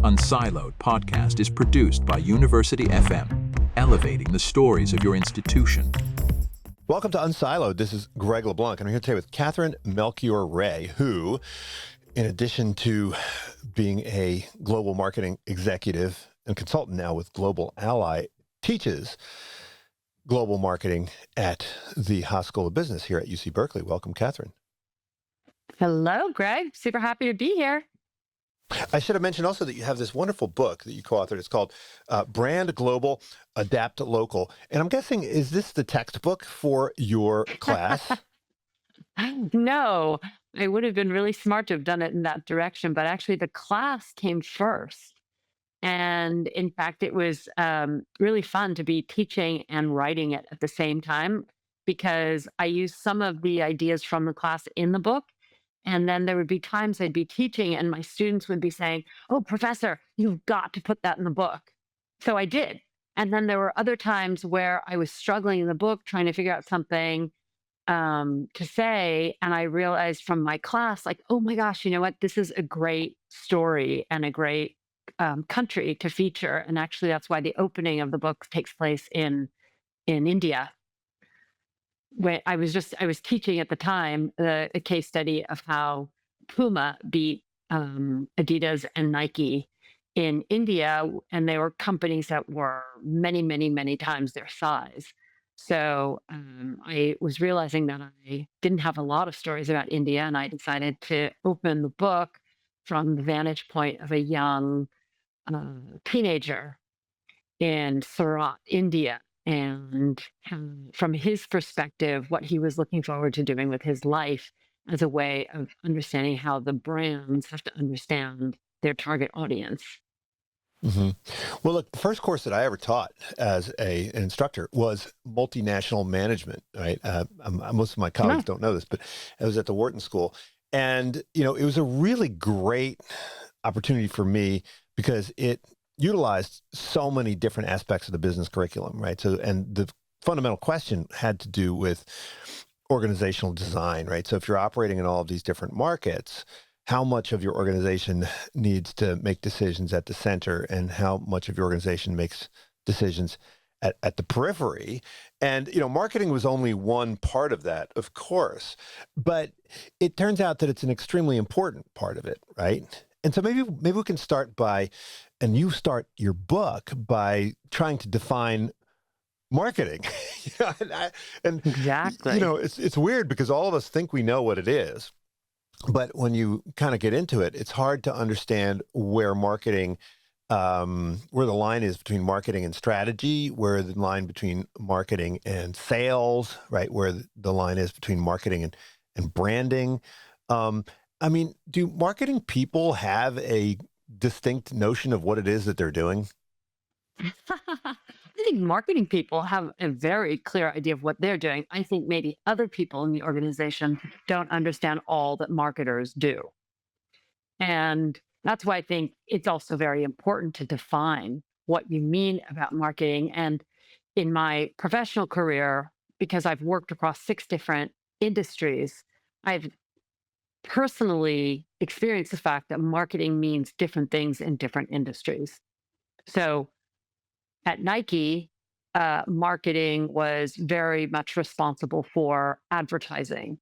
Unsiloed podcast is produced by University FM, elevating the stories of your institution. Welcome to Unsiloed. This is Greg LeBlanc, and I'm here today with Katherine Melchior Ray, who, in addition to being a global marketing executive and consultant now with Global Ally, teaches global marketing at the Haas School of Business here at UC Berkeley. Welcome, Katherine. Hello, Greg. Super happy to be here. I should have mentioned also that you have this wonderful book that you co-authored. It's called Brand Global, Adapt Local. And I'm guessing, is this the textbook for your class? No, it would have been really smart to have done it in that direction, but actually the class came first. And in fact, it was really fun to be teaching and writing it at the same time because I used some of the ideas from the class in the book. And then there would be times I'd be teaching and my students would be saying, "Oh, professor, you've got to put that in the book." So I did. And then there were other times where I was struggling in the book trying to figure out something to say. And I realized from my class, like, oh my gosh, you know what? This is a great story and a great country to feature. And actually, that's why the opening of the book takes place in India. When I was teaching at the time a case study of how Puma beat Adidas and Nike in India, and they were companies that were many, many, many times their size. So I was realizing that I didn't have a lot of stories about India, and I decided to open the book from the vantage point of a young teenager in Surat, India, and from his perspective, what he was looking forward to doing with his life as a way of understanding how the brands have to understand their target audience. Mm-hmm. Well, look, the first course that I ever taught as an instructor was multinational management, right? Most of my colleagues don't know this, but I was at the Wharton School. And, you know, it was a really great opportunity for me because it utilized so many different aspects of the business curriculum, right? So, and the fundamental question had to do with organizational design, right? So if you're operating in all of these different markets, how much of your organization needs to make decisions at the center and how much of your organization makes decisions at the periphery? And, you know, marketing was only one part of that, of course, but it turns out that it's an extremely important part of it, right? And so maybe we can start by, and you start your book by trying to define marketing. And Exactly. you know, it's weird because all of us think we know what it is, but when you kind of get into it, it's hard to understand where marketing, where the line is between marketing and strategy, where the line between marketing and sales, right? Where the line is between marketing and branding. I mean, do marketing people have a distinct notion of what it is that they're doing? I think marketing people have a very clear idea of what they're doing. I think maybe other people in the organization don't understand all that marketers do. And that's why I think it's also very important to define what you mean about marketing. And in my professional career, because I've worked across 6 different industries, I've personally experienced the fact that marketing means different things in different industries. So at Nike, marketing was very much responsible for advertising.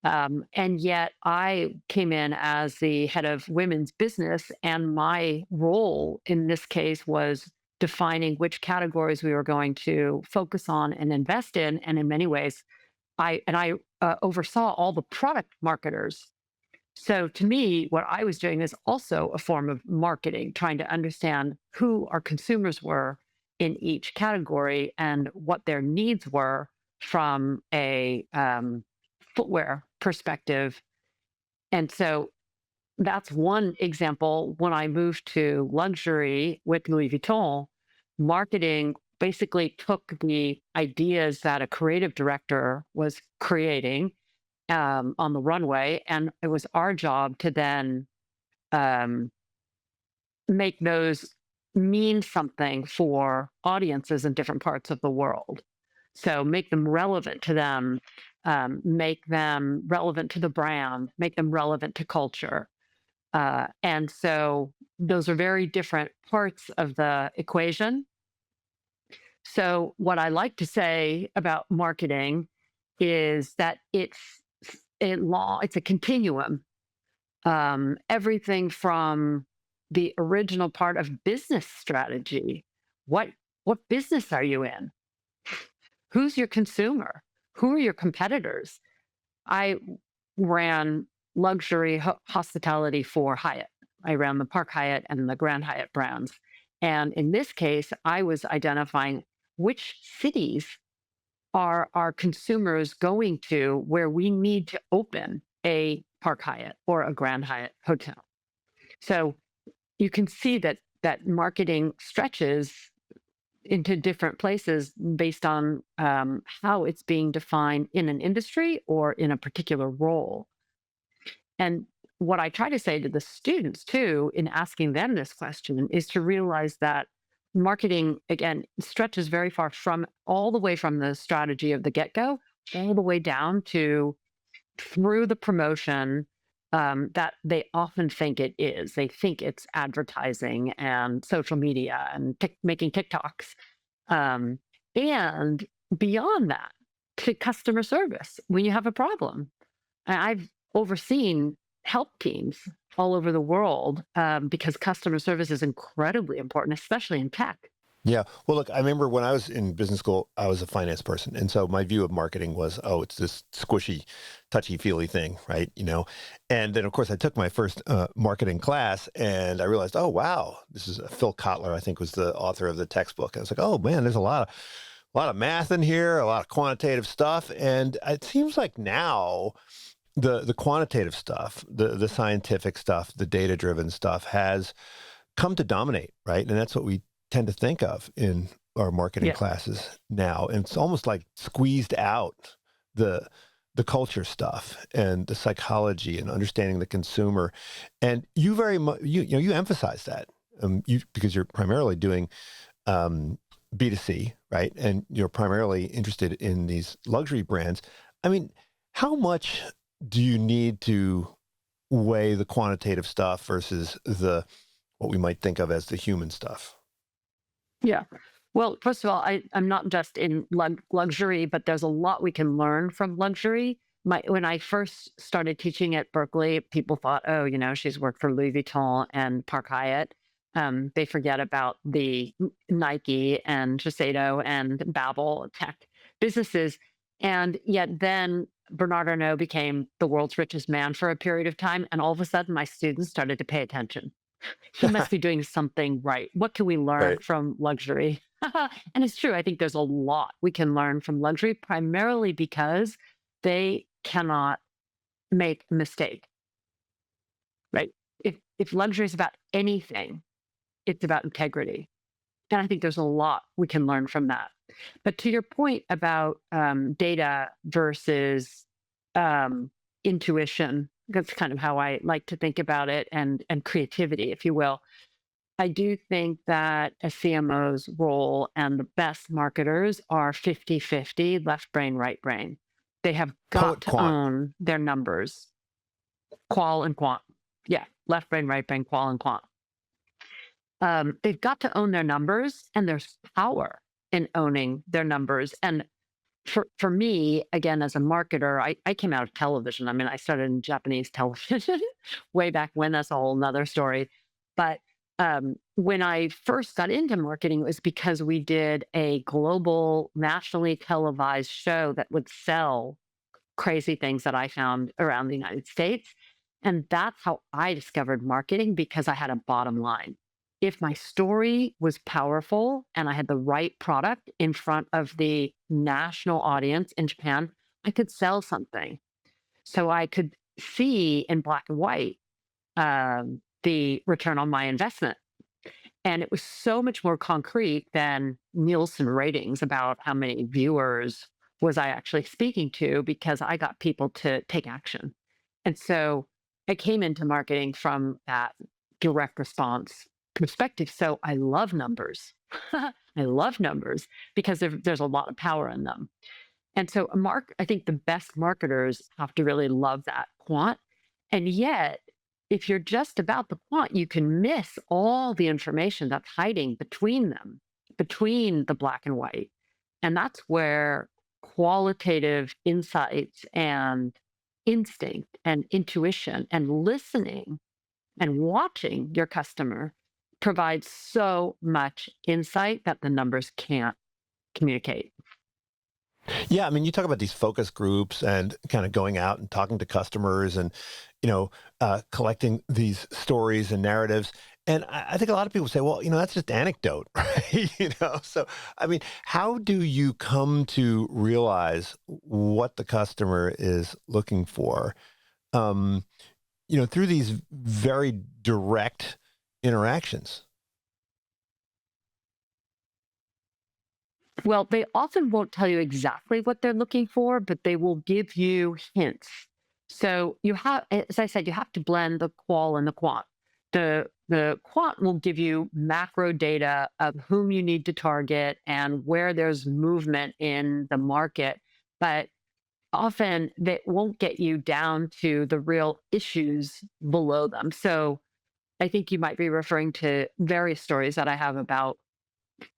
And yet I came in as the head of women's business, and my role in this case was defining which categories we were going to focus on and invest in. And in many ways, I oversaw all the product marketers. So to me, what I was doing is also a form of marketing, trying to understand who our consumers were in each category and what their needs were from a footwear perspective. And so that's one example. When I moved to luxury with Louis Vuitton, marketing basically took the ideas that a creative director was creating on the runway, and it was our job to then um, make those mean something for audiences in different parts of the world. So make them relevant to them, make them relevant to the brand, make them relevant to culture. And so those are very different parts of the equation. So what I like to say about marketing is that it's a continuum. Everything from the original part of business strategy. What what business are you in? Who's your consumer? Who are your competitors? I ran luxury hospitality for Hyatt. I ran the Park Hyatt and the Grand Hyatt brands. And in this case, I was identifying which cities are our consumers going to where we need to open a Park Hyatt or a Grand Hyatt hotel. So you can see that marketing stretches into different places based on how it's being defined in an industry or in a particular role. And what I try to say to the students too, in asking them this question, is to realize that marketing, again, stretches very far from all the way from the strategy of the get go, all the way down to through the promotion that they often think it is. They think it's advertising and social media and making TikToks. Um, and beyond that, to customer service when you have a problem. I've overseen help teams all over the world because customer service is incredibly important, especially in tech. Yeah. Well, look, I remember when I was in business school, I was a finance person. And so my view of marketing was, oh, it's this squishy, touchy feely thing, right? And then, of course, I took my first marketing class and I realized, oh, wow, this is Phil Kotler, I think was the author of the textbook. And I was like, oh, man, there's a lot of math in here, a lot of quantitative stuff. And it seems like now the quantitative stuff, the scientific stuff, the data-driven stuff has come to dominate, right? And that's what we tend to think of in our marketing Yeah. classes now. And it's almost like squeezed out the culture stuff and the psychology and understanding the consumer. And you very much you emphasize that because you're primarily doing B2C, right? And you're primarily interested in these luxury brands. I mean, how much do you need to weigh the quantitative stuff versus the what we might think of as the human stuff? Yeah. Well, first of all, I'm not just in luxury, but there's a lot we can learn from luxury. When I first started teaching at Berkeley, people thought, oh, she's worked for Louis Vuitton and Park Hyatt. They forget about the Nike and Shiseido and Babel tech businesses. And yet then Bernard Arnault became the world's richest man for a period of time. And all of a sudden, my students started to pay attention. He must be doing something right. What can we learn Right. from luxury? And it's true. I think there's a lot we can learn from luxury, primarily because they cannot make a mistake, right? If luxury is about anything, it's about integrity. And I think there's a lot we can learn from that. But to your point about data versus intuition, that's kind of how I like to think about it, and creativity, if you will. I do think that a CMO's role and the best marketers are 50-50, left brain, right brain. They have got Poet to quant. own their numbers, qual and quant. Yeah, left brain, right brain, qual and quant. They've got to own their numbers, and there's power in owning their numbers. And for me, again, as a marketer, I came out of television. I mean, I started in Japanese television way back when. That's a whole nother story. But when I first got into marketing, it was because we did a global, nationally televised show that would sell crazy things that I found around the United States. And that's how I discovered marketing, because I had a bottom line. If my story was powerful and I had the right product in front of the national audience in Japan, I could sell something. So I could see in black and white the return on my investment. And it was so much more concrete than Nielsen ratings about how many viewers was I actually speaking to, because I got people to take action. And so I came into marketing from that direct response perspective. So I love numbers. I love numbers because there's a lot of power in them. And so I think the best marketers have to really love that quant. And yet if you're just about the quant, you can miss all the information that's hiding between them, between the black and white. And that's where qualitative insights and instinct and intuition and listening and watching your customer provides so much insight that the numbers can't communicate. Yeah, I mean, you talk about these focus groups and kind of going out and talking to customers and, collecting these stories and narratives. And I think a lot of people say, well, that's just anecdote, right? So, I mean, how do you come to realize what the customer is looking for, um, through these very direct interactions? Well, they often won't tell you exactly what they're looking for, but they will give you hints. So you have, as I said, you have to blend the qual and the quant. The quant will give you macro data of whom you need to target and where there's movement in the market, but often that won't get you down to the real issues below them. So I think you might be referring to various stories that I have about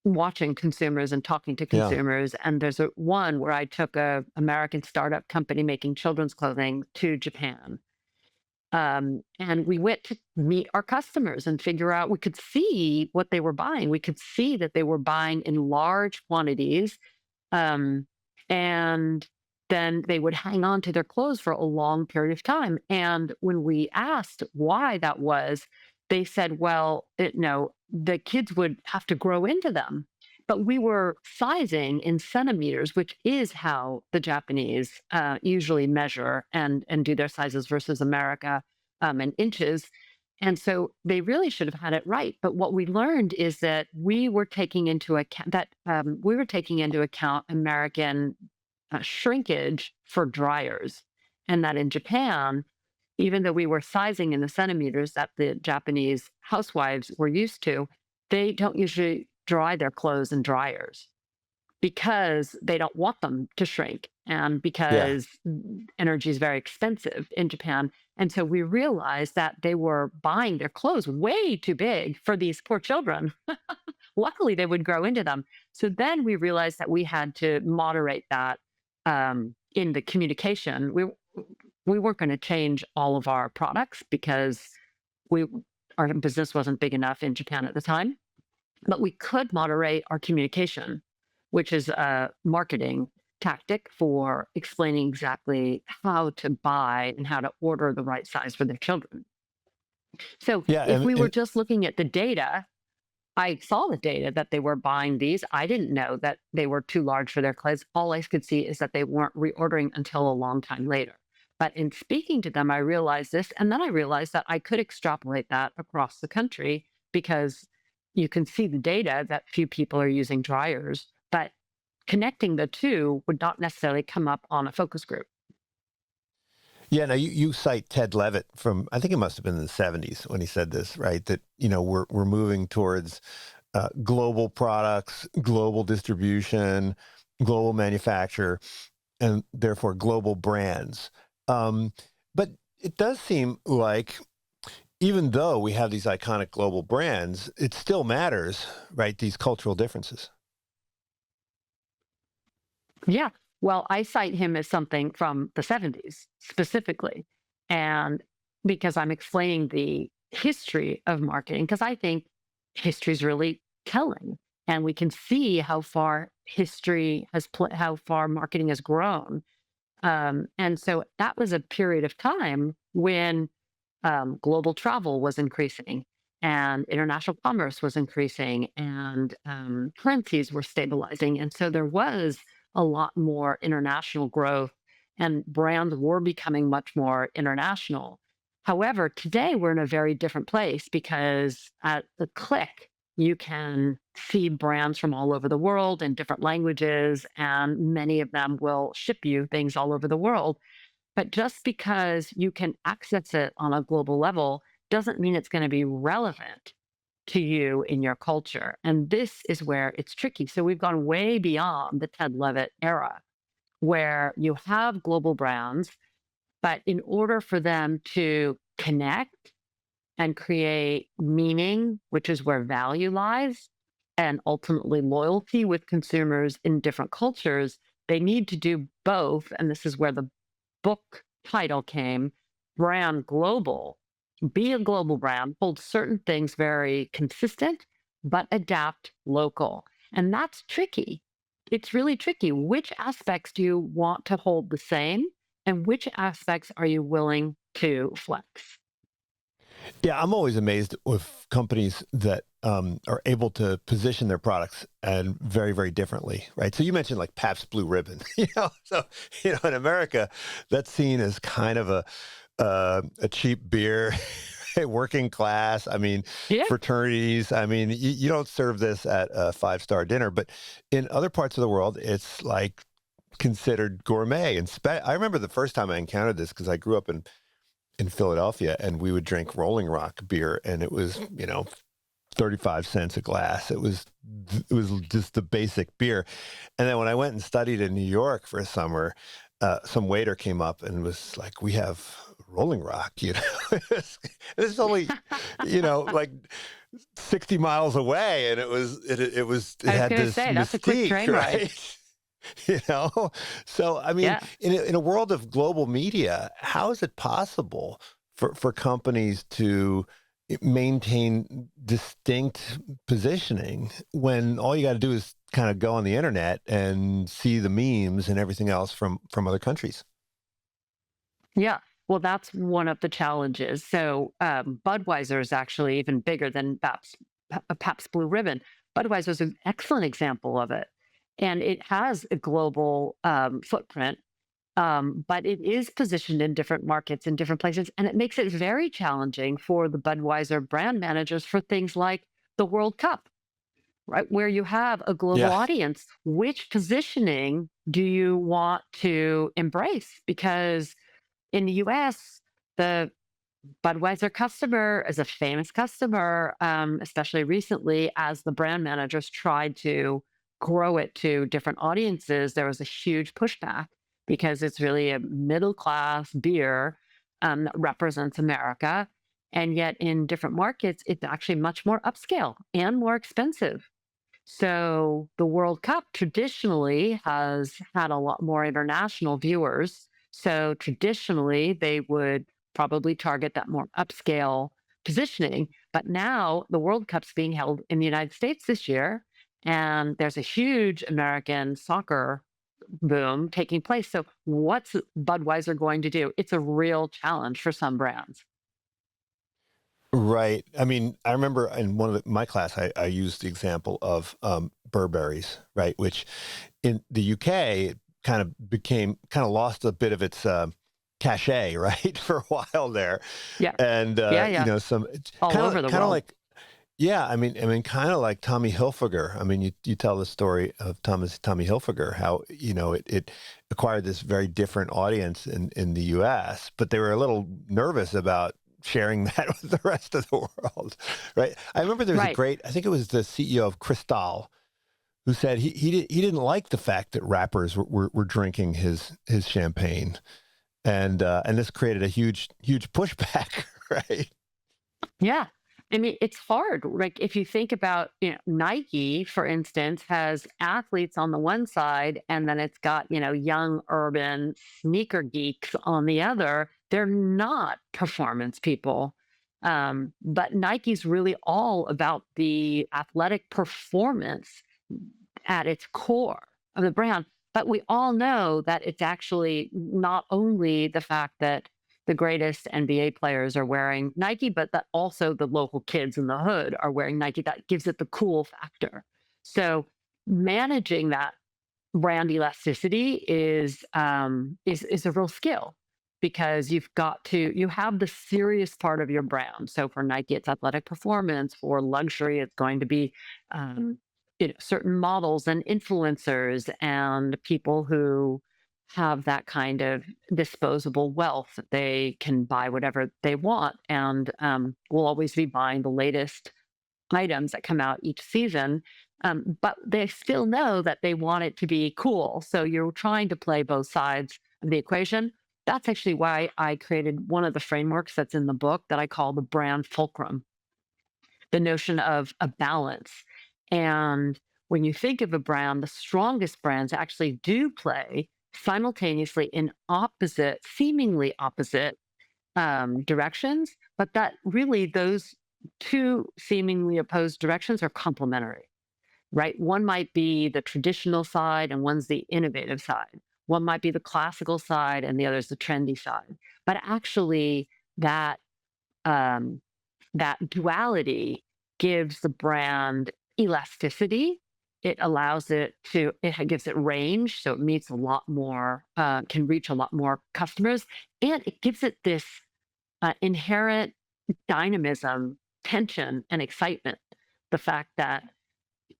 watching consumers and talking to Yeah. consumers. And there's one where I took a American startup company making children's clothing to Japan. And we went to meet our customers and figure out, we could see what they were buying. We could see that they were buying in large quantities. Um, and then they would hang on to their clothes for a long period of time. And when we asked why that was, they said, well, no, the kids would have to grow into them. But we were sizing in centimeters, which is how the Japanese usually measure and do their sizes versus America in inches. And so they really should have had it right. But what we learned is that we were taking into account American shrinkage for dryers, and that in Japan, even though we were sizing in the centimeters that the Japanese housewives were used to, they don't usually dry their clothes in dryers because they don't want them to shrink and Yeah. because energy is very expensive in Japan. And so we realized that they were buying their clothes way too big for these poor children. Luckily, they would grow into them. So then we realized that we had to moderate that in the communication. We weren't going to change all of our products because we our business wasn't big enough in Japan at the time, but we could moderate our communication, which is a marketing tactic for explaining exactly how to buy and how to order the right size for their children. So Yeah. if And, we were and just looking at the data, I saw the data that they were buying these. I didn't know that they were too large for their clothes. All I could see is that they weren't reordering until a long time later. But in speaking to them, I realized this. And then I realized that I could extrapolate that across the country because you can see the data that few people are using dryers. But connecting the two would not necessarily come up on a focus group. Yeah, now you cite Ted Levitt from, I think it must have been in the 70s when he said this, right? That, we're moving towards global products, global distribution, global manufacture, and therefore global brands. But it does seem like even though we have these iconic global brands, it still matters, right? These cultural differences. Yeah. Well, I cite him as something from the 70s specifically. And because I'm explaining the history of marketing, because I think history is really telling. And we can see how far how far marketing has grown. And so that was a period of time when global travel was increasing and international commerce was increasing and currencies were stabilizing. And so there was a lot more international growth and brands were becoming much more international. However, today we're in a very different place because at the click, you can see brands from all over the world in different languages, and many of them will ship you things all over the world. But just because you can access it on a global level doesn't mean it's going to be relevant to you in your culture. And this is where it's tricky. So we've gone way beyond the Ted Levitt era, where you have global brands, but in order for them to connect and create meaning, which is where value lies, and ultimately loyalty with consumers in different cultures, they need to do both. And this is where the book title came, brand global. Be a global brand, hold certain things very consistent, but adapt local. And that's tricky. It's really tricky. Which aspects do you want to hold the same? And which aspects are you willing to flex? Yeah, I'm always amazed with companies that are able to position their products and very, very differently, right? So you mentioned like Pabst Blue Ribbon, so in America, that's seen as kind of a cheap beer, working class. I mean, Yeah. fraternities. I mean, you don't serve this at a five-star dinner, but in other parts of the world, it's like considered gourmet. And I remember the first time I encountered this because I grew up in Philadelphia, and we would drink Rolling Rock beer, and it was 35 cents a glass. It was just the basic beer. And then when I went and studied in New York for a summer, some waiter came up and was like, "We have Rolling Rock." It's only like 60 miles away, and it I was had going to this say, that's a quick mystique, train ride. right? you know so I mean, Yeah. in a world of global media, how is it possible for companies to maintain distinct positioning when all you got to do is kind of go on the internet and see the memes and everything else from other countries? Yeah. Well, that's one of the challenges. So Budweiser is actually even bigger than Pabst Blue Ribbon. Budweiser is an excellent example of it. And it has a global footprint, but it is positioned in different markets in different places. And it makes it very challenging for the Budweiser brand managers for things like the World Cup, right? Where you have a global Yeah. audience. Which positioning do you want to embrace? Because in the US, the Budweiser customer is a famous customer, especially recently as the brand managers tried to grow it to different audiences. There was a huge pushback because it's really a middle class beer that represents America. And yet, in different markets, it's actually much more upscale and more expensive. So the World Cup traditionally has had a lot more international viewers. So traditionally, they would probably target that more upscale positioning. But now the World Cup's being held in the United States this year, and there's a huge American soccer boom taking place. So what's Budweiser going to do? It's a real challenge for some brands. Right. I mean, I remember in my class, I used the example of Burberry's, right, which in the UK kind of lost a bit of its cachet, right, for a while there, Yeah. and Yeah. Yeah. some All over the kind of world. like, yeah, I mean, kind of like Tommy Hilfiger. I mean, you tell the story of Tommy Hilfiger, how it acquired this very different audience in the U.S., but they were a little nervous about sharing that with the rest of the world, right? I remember there was Right. I think it was the CEO of Cristal who said he didn't like the fact that rappers were drinking his champagne, and this created a huge pushback, right? Yeah. I mean, it's hard. Like if you think about, Nike, for instance, has athletes on the one side, and then it's got, young urban sneaker geeks on the other. They're not performance people. But Nike's really all about the athletic performance at its core of the brand. But we all know that it's actually not only the fact that the greatest NBA players are wearing Nike, but that also the local kids in the hood are wearing Nike. That gives it the cool factor. So managing that brand elasticity is a real skill because you have the serious part of your brand. So for Nike, it's athletic performance. For luxury, it's going to be um, certain models and influencers and people who have that kind of disposable wealth that they can buy whatever they want and will always be buying the latest items that come out each season. But they still know that they want it to be cool. So you're trying to play both sides of the equation. that's actually why I created one of the frameworks that's in the book that I call the brand fulcrum, the notion of a balance. And when you think of a brand, the strongest brands actually do play simultaneously in opposite, seemingly opposite directions, but that really those two seemingly opposed directions are complementary, right? One might be the traditional side and one's the innovative side. One might be the classical side and the other's the trendy side. But actually, that um, that duality gives the brand elasticity. It allows it to, it gives it range, so it meets a lot more, can reach a lot more customers, and it gives it this inherent dynamism, tension, and excitement. The fact that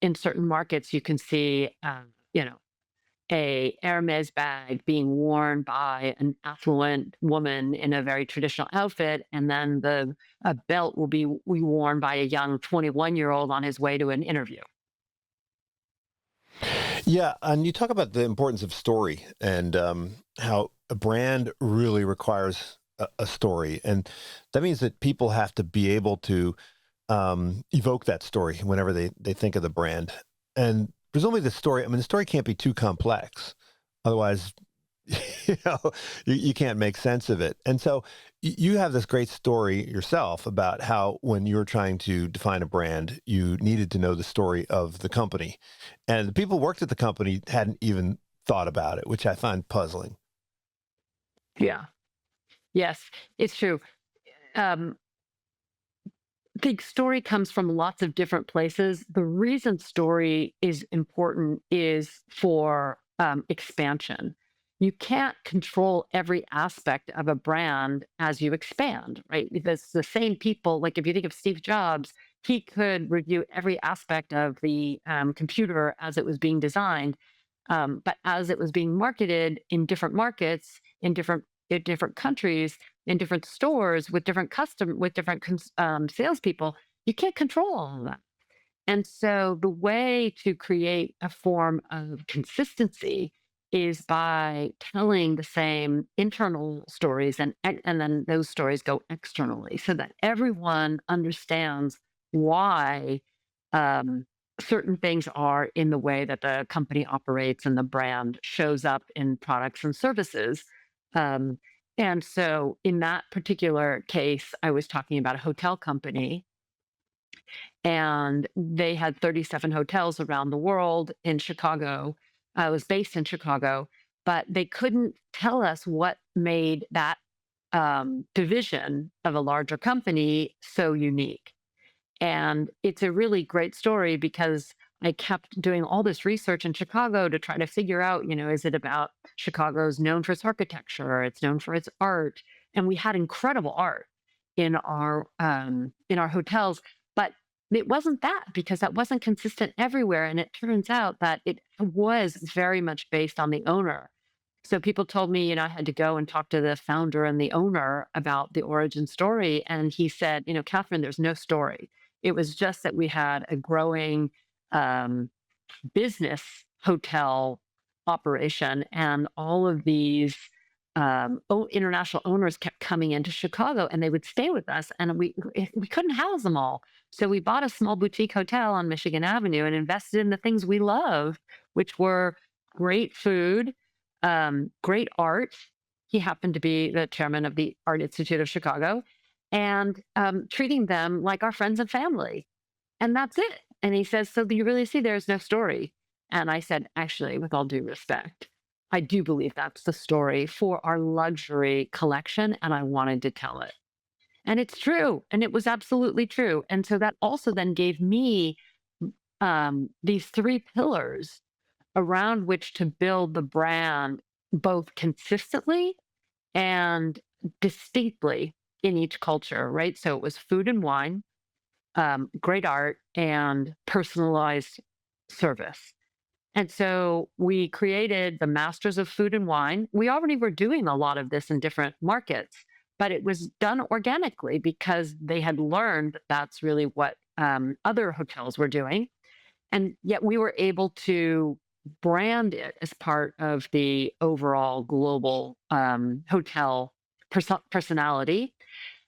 in certain markets you can see, a Hermes bag being worn by an affluent woman in a very traditional outfit, and then the a belt will be worn by a young 21-year-old on his way to an interview. Yeah, and you talk about the importance of story and how a brand really requires a story, and that means that people have to be able to evoke that story whenever they think of the brand. And presumably, the story. I mean, the story can't be too complex, otherwise, you know, you can't make sense of it. And so, you have this great story yourself about how when you were trying to define a brand, you needed to know the story of the company, and the people who worked at the company hadn't even thought about it, which I find puzzling. Yeah. Yes, it's true. Um, think story comes from lots of different places. The reason story is important is for expansion. You can't control every aspect of a brand as you expand, right? Because the same people, like if you think of Steve Jobs, he could review every aspect of the computer as it was being designed, but as it was being marketed in different markets, in different countries, in different stores with different salespeople, you can't control all of that. And so the way to create a form of consistency is by telling the same internal stories, and then those stories go externally so that everyone understands why um, certain things are in the way that the company operates and the brand shows up in products and services. Um, and so in that particular case, I was talking about a hotel company, and they had 37 hotels around the world in Chicago. I was based in Chicago, but they couldn't tell us what made that division of a larger company so unique. And it's a really great story because I kept doing all this research in Chicago to try to figure out, is it about Chicago's known for its architecture, it's known for its art, and we had incredible art in our hotels, but it wasn't that because that wasn't consistent everywhere. And it turns out that it was very much based on the owner. So people told me, I had to go and talk to the founder and the owner about the origin story. And he said, Catherine, there's no story. It was just that we had a growing um, business hotel operation, and all of these international owners kept coming into Chicago, and they would stay with us, and we couldn't house them all. So we bought a small boutique hotel on Michigan Avenue and invested in the things we love, which were great food, great art. He happened to be the chairman of the Art Institute of Chicago, and treating them like our friends and family. And that's it. And he says, so do you really see there's no story? And I said, actually, with all due respect, I do believe that's the story for our luxury collection. And I wanted to tell it. And it's true. And it was absolutely true. And so that also then gave me these three pillars around which to build the brand both consistently and distinctly in each culture, right? So it was food and wine, great art, and personalized service. And so we created the Masters of Food and Wine. We already were doing a lot of this in different markets, but it was done organically because they had learned that that's really what other hotels were doing. And yet we were able to brand it as part of the overall global hotel personality.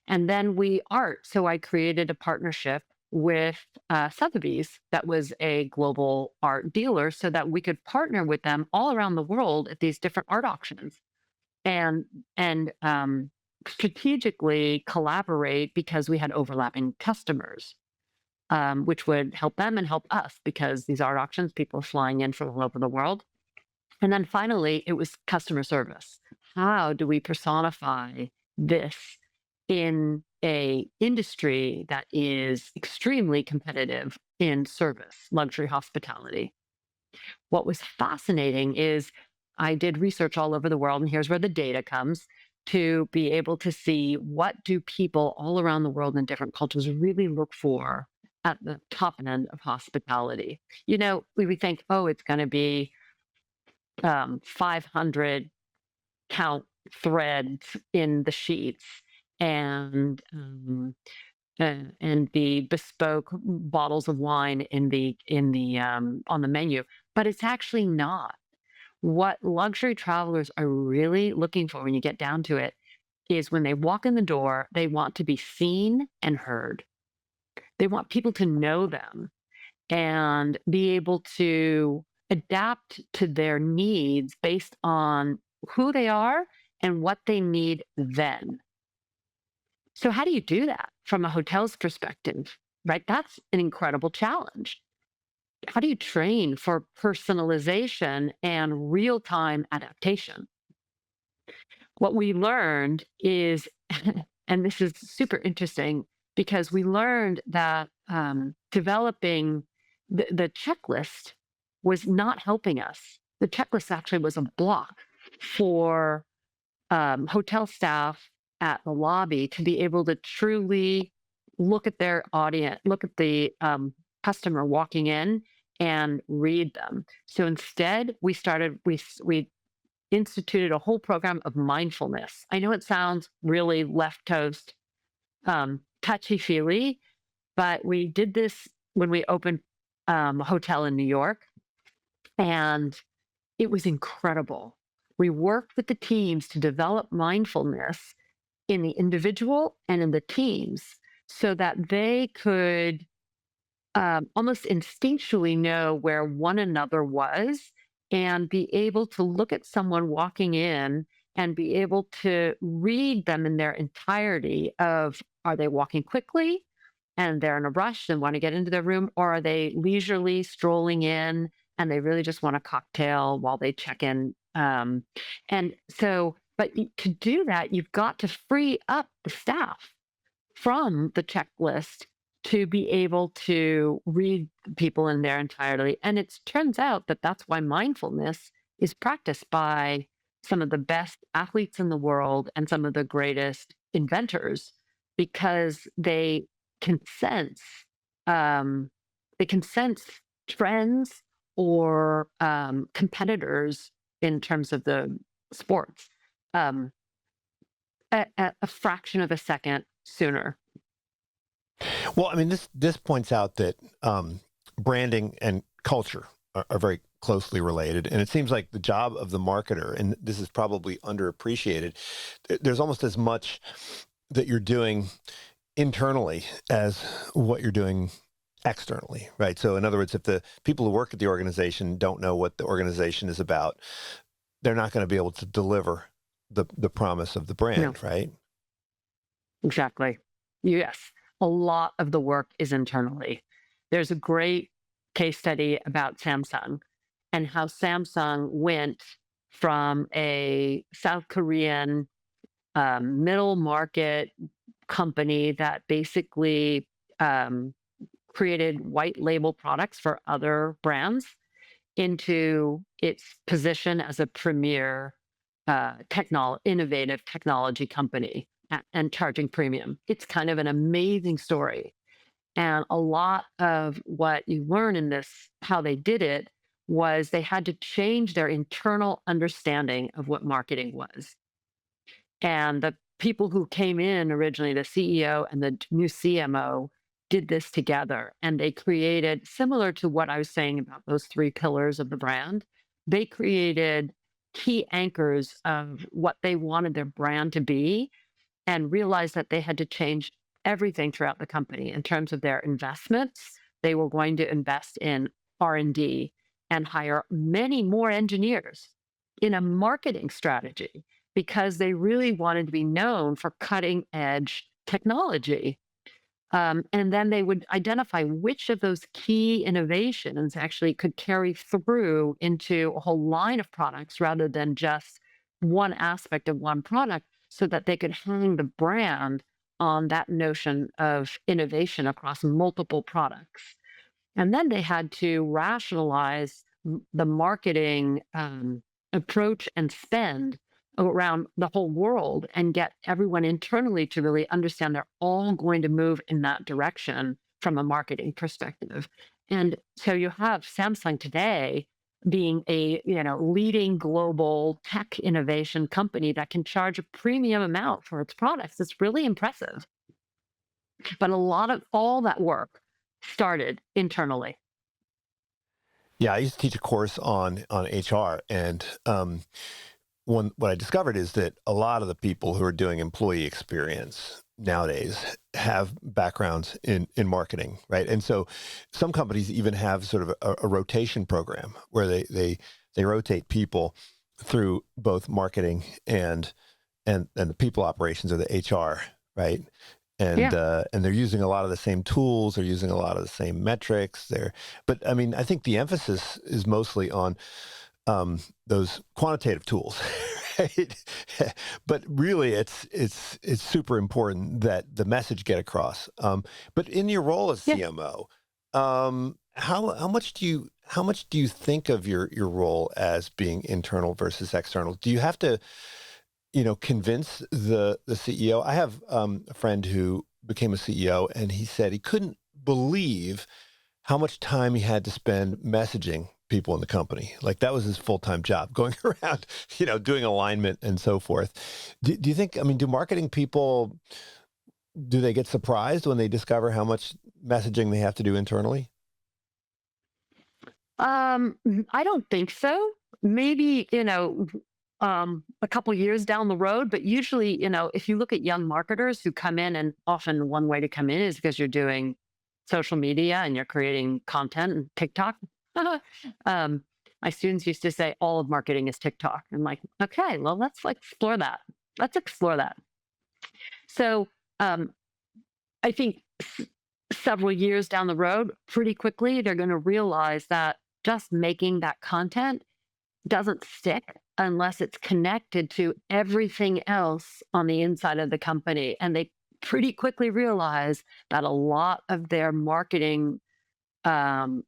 And then we art. So I created a partnership with Sotheby's, that was a global art dealer, so that we could partner with them all around the world at these different art auctions and and strategically collaborate because we had overlapping customers, which would help them and help us because these art auctions, people are flying in from all over the world. And then finally, it was customer service. How do we personify this in a industry that is extremely competitive in service, luxury hospitality? What was fascinating is I did research all over the world, and here's where the data comes to be able to see what do people all around the world in different cultures really look for at the top end of hospitality. We would think, oh, it's going to be 500 count threads in the sheets and and the bespoke bottles of wine in the on the menu, but it's actually not. What luxury travelers are really looking for when you get down to it is when they walk in the door, they want to be seen and heard. They want people to know them and be able to adapt to their needs based on who they are and what they need then. So, how do you do that from a hotel's perspective? Right? That's an incredible challenge. How do you train for personalization and real time adaptation? What we learned is, and this is super interesting because we learned that developing the checklist was not helping us. The checklist actually was a block for hotel staff at the lobby to be able to truly look at their audience, look at the customer walking in and read them. So instead, we instituted a whole program of mindfulness. I know it sounds really left toast, touchy feely, but we did this when we opened a hotel in New York, and it was incredible. We worked with the teams to develop mindfulness in the individual and in the teams so that they could almost instinctually know where one another was and be able to look at someone walking in and be able to read them in their entirety of, are they walking quickly and they're in a rush and want to get into their room, or are they leisurely strolling in and they really just want a cocktail while they check in. And so, but to do that, you've got to free up the staff from the checklist to be able to read people in their entirety. And it turns out that that's why mindfulness is practiced by some of the best athletes in the world and some of the greatest inventors, because can sense um, they can sense trends or competitors in terms of the sports um, at a fraction of a second sooner. Well, I mean, this points out that branding and culture are very closely related, and it seems like the job of the marketer, and this is probably underappreciated, there's almost as much that you're doing internally as what you're doing externally, right? So in other words, if the people who work at the organization don't know what the organization is about, they're not going to be able to deliver the promise of the No, brand, right? exactly. Yes, a lot of the work is internally. There's a great case study about Samsung and how Samsung went from a South Korean middle market company that basically um, created white label products for other brands into its position as a premier innovative technology company and charging premium. It's kind of an amazing story. And a lot of what you learn in this, how they did it, was they had to change their internal understanding of what marketing was. And the people who came in originally, the CEO and the new CMO, did this together, and they created, similar to what I was saying about those three pillars of the brand, they created key anchors of what they wanted their brand to be, and realized that they had to change everything throughout the company in terms of their investments. They were going to invest in R&D and hire many more engineers, in a marketing strategy, because they really wanted to be known for cutting edge technology. And then they would identify which of those key innovations actually could carry through into a whole line of products rather than just one aspect of one product, so that they could hang the brand on that notion of innovation across multiple products. And then they had to rationalize the marketing approach and spend around the whole world, and get everyone internally to really understand they're all going to move in that direction from a marketing perspective. And so you have Samsung today being a, leading global tech innovation company that can charge a premium amount for its products. It's really impressive. But a lot of all that work started internally. Yeah, I used to teach a course on HR, and what I discovered is that a lot of the people who are doing employee experience nowadays have backgrounds in marketing, right? And so some companies even have sort of a rotation program where they rotate people through both marketing and the people operations, or the HR, right? And Yeah. and they're using a lot of the same tools. They're using a lot of the same metrics. But I mean, I think the emphasis is mostly on those quantitative tools, right? But really, it's super important that the message get across. But in your role as Yeah. CMO, how much do you think of your role as being internal versus external? Do you have to convince the CEO? I have a friend who became a CEO, and he said he couldn't believe how much time he had to spend messaging people in the company. Like, that was his full-time job, going around, doing alignment and so forth. Do you think, I mean, do marketing people, do they get surprised when they discover how much messaging they have to do internally? I don't think so. Maybe, a couple years down the road, but usually, if you look at young marketers who come in, and often one way to come in is because you're doing social media and you're creating content and TikTok. um, my students used to say all of marketing is TikTok. I'm like, okay, well, let's like explore that. Let's explore that. So um, I think several years down the road, pretty quickly, they're going to realize that just making that content doesn't stick unless it's connected to everything else on the inside of the company. And they pretty quickly realize that a lot of their marketing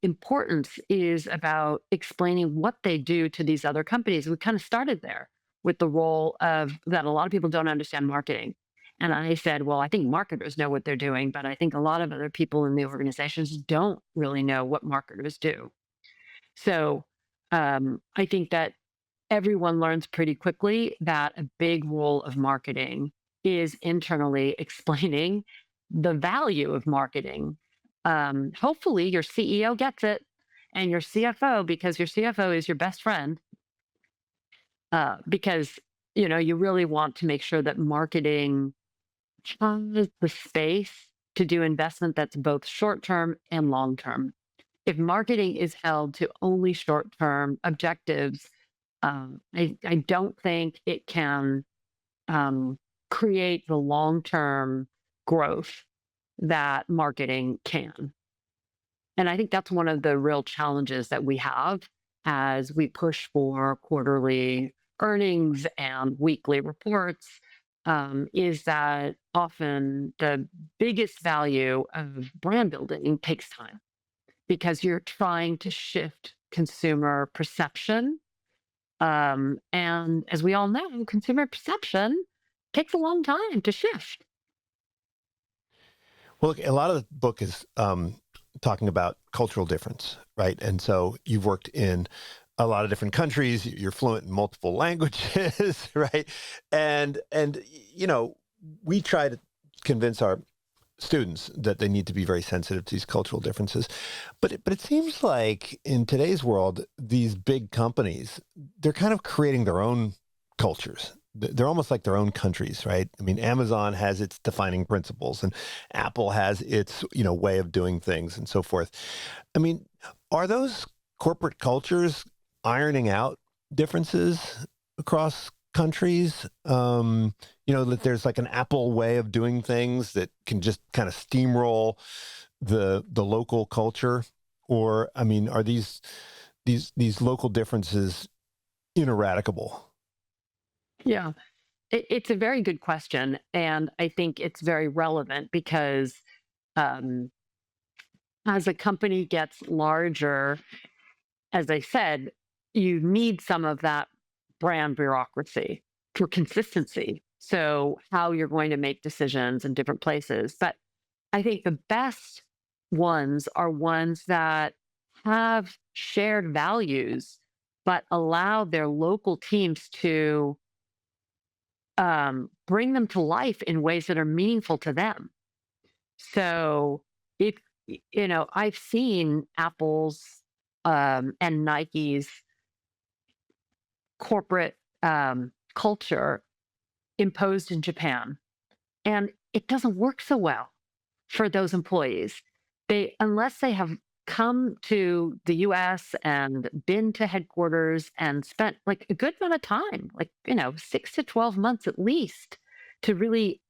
importance is about explaining what they do to these other companies. We kind of started there with the role of that a lot of people don't understand marketing. And I said, well, I think marketers know what they're doing, but I think a lot of other people in the organizations don't really know what marketers do. So I think that everyone learns pretty quickly that a big role of marketing is internally explaining the value of marketing. Hopefully, your CEO gets it, and your CFO, because your CFO is your best friend, because you really want to make sure that marketing has the space to do investment that's both short term and long term. If marketing is held to only short term objectives, I don't think it can create the long term growth that marketing can. And I think that's one of the real challenges that we have as we push for quarterly earnings and weekly reports, is that often the biggest value of brand building takes time, because you're trying to shift consumer perception. And as we all know, consumer perception takes a long time to shift. Well, look, a lot of the book is talking about cultural difference, right? And so you've worked in a lot of different countries. You're fluent in multiple languages, right? And we try to convince our students that they need to be very sensitive to these cultural differences. But it seems like in today's world, these big companies, they're kind of creating their own cultures. They're almost like their own countries, right? I mean, Amazon has its defining principles, and Apple has its, way of doing things, and so forth. I mean, are those corporate cultures ironing out differences across countries? That there's like an Apple way of doing things that can just kind of steamroll the local culture, or I mean, are these local differences ineradicable? Yeah, it's a very good question. And I think it's very relevant because um, as a company gets larger, as I said, you need some of that brand bureaucracy for consistency. So, how you're going to make decisions in different places. But I think the best ones are ones that have shared values, but allow their local teams to bring them to life in ways that are meaningful to them. So, if I've seen Apple's and Nike's corporate culture imposed in Japan, and it doesn't work so well for those employees. Unless they have come to the US and been to headquarters and spent like a good amount of time, like, 6 to 12 months at least, to really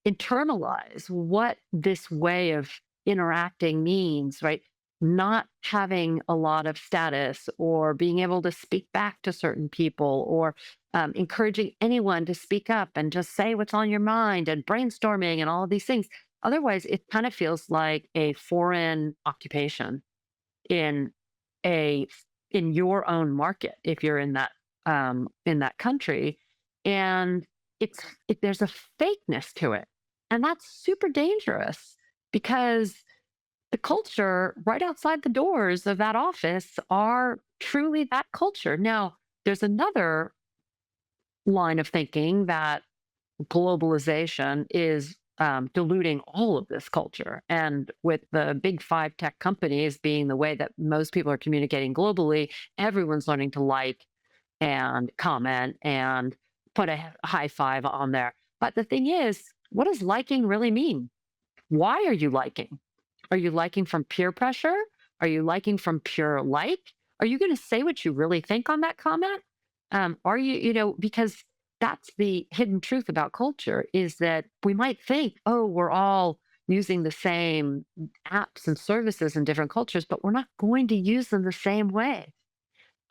internalize what this way of interacting means, right? Not having a lot of status or being able to speak back to certain people or encouraging anyone to speak up and just say what's on your mind and brainstorming and all of these things. Otherwise, it kind of feels like a foreign occupation in a in your own market if you're in that country, and there's a fakeness to it, and that's super dangerous because the culture right outside the doors of that office are truly that culture. Now, there's another line of thinking that globalization is diluting all of this culture. And with the big five tech companies being the way that most people are communicating globally, everyone's learning to like and comment and put a high five on there. But the thing is, what does liking really mean? Why are you liking? Are you liking from peer pressure? Are you liking from pure like? Are you going to say what you really think on that comment? Are you, because that's the hidden truth about culture is that we might think, oh, we're all using the same apps and services in different cultures, but we're not going to use them the same way.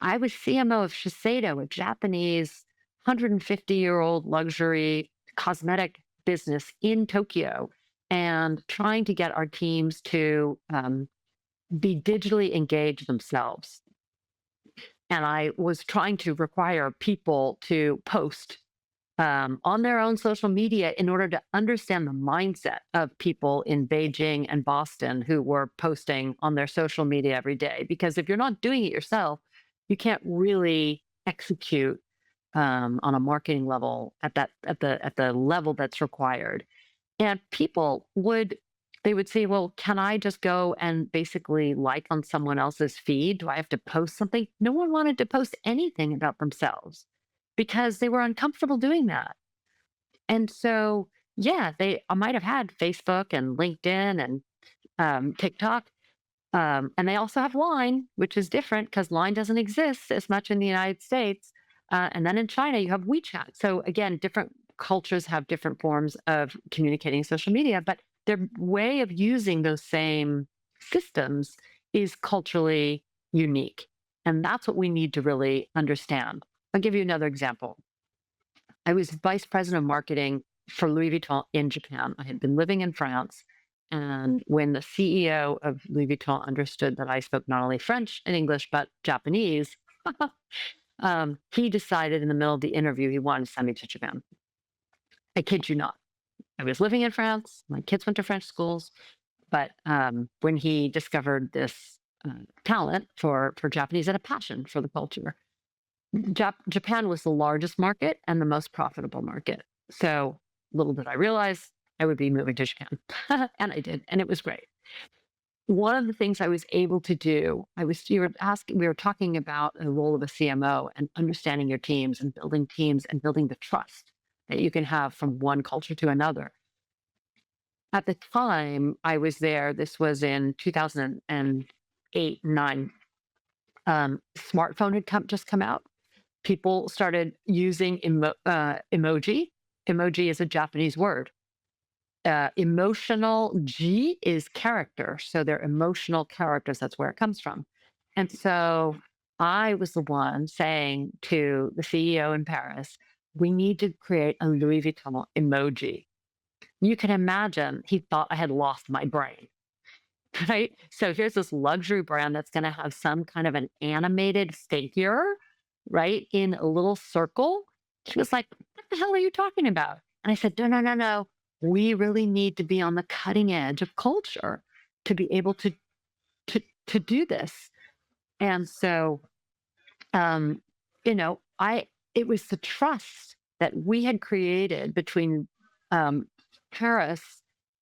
I was CMO of Shiseido, a Japanese 150-year-old luxury cosmetic business in Tokyo, and trying to get our teams to be digitally engaged themselves. And I was trying to require people to post on their own social media in order to understand the mindset of people in Beijing and Boston who were posting on their social media every day. Because if you're not doing it yourself, you can't really execute on a marketing level at the level that's required. And they would say, well, can I just go and basically like on someone else's feed? Do I have to post something? No one wanted to post anything about themselves because they were uncomfortable doing that. And so, yeah, I might have had Facebook and LinkedIn and TikTok. And they also have Line, which is different because Line doesn't exist as much in the United States. And then in China, you have WeChat. So again, different cultures have different forms of communicating social media, but their way of using those same systems is culturally unique. And that's what we need to really understand. I'll give you another example. I was vice president of marketing for Louis Vuitton in Japan. I had been living in France. And when the CEO of Louis Vuitton understood that I spoke not only French and English, but Japanese, he decided in the middle of the interview he wanted to send me to Japan. I kid you not. I was living in France. My kids went to French schools. But when he discovered this talent for Japanese and a passion for the culture, Japan was the largest market and the most profitable market. So little did I realize I would be moving to Japan. And I did, and it was great. One of the things I was able to do, we were talking about the role of a CMO and understanding your teams and building the trust that you can have from one culture to another. At the time I was there, this was in 2008, 9, smartphone had just come out. People started using emoji. Emoji is a Japanese word. Emotional G is character. So they're emotional characters. That's where it comes from. And so I was the one saying to the CEO in Paris, we need to create a Louis Vuitton emoji. You can imagine he thought I had lost my brain. Right? So here's this luxury brand that's going to have some kind of an animated figure, right, in a little circle. She was like, what the hell are you talking about? And I said, no, no, no, no. We really need to be on the cutting edge of culture to be able to do this. And so, um, it was the trust that we had created between um, Paris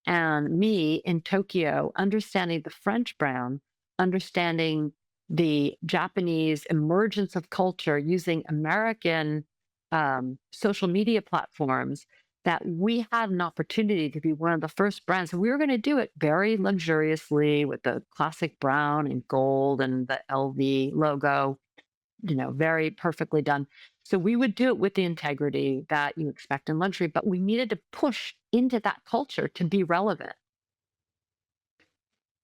and me in Tokyo, understanding the French brand, understanding the Japanese emergence of culture using American social media platforms, that we had an opportunity to be one of the first brands. And we were going to do it very luxuriously with the classic brown and gold and the LV logo, very perfectly done. So we would do it with the integrity that you expect in luxury, but we needed to push into that culture to be relevant.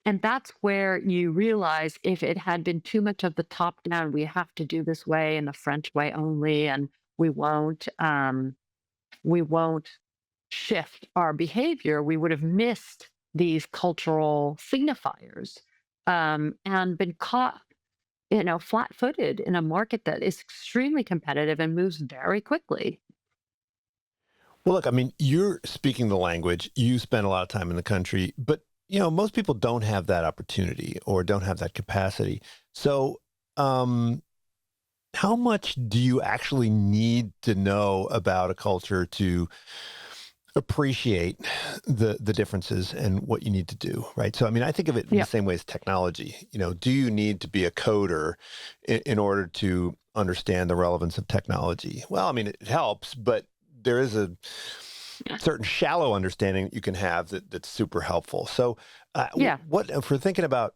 And that's where you realize if it had been too much of the top down, we have to do this way and the French way only, and we won't um, we won't shift our behavior, we would have missed these cultural signifiers and been caught flat-footed in a market that is extremely competitive and moves very quickly. Well, look, I mean, you're speaking the language. You spend a lot of time in the country, but most people don't have that opportunity or don't have that capacity. So, how much do you actually need to know about a culture to appreciate the differences and what you need to do, right? So, I mean, I think of it in the Yeah. same way as technology. Do you need to be a coder in order to understand the relevance of technology? Well, I mean, it helps, but there is a Yeah. certain shallow understanding that you can have that's super helpful. So, Yeah. what if we're thinking about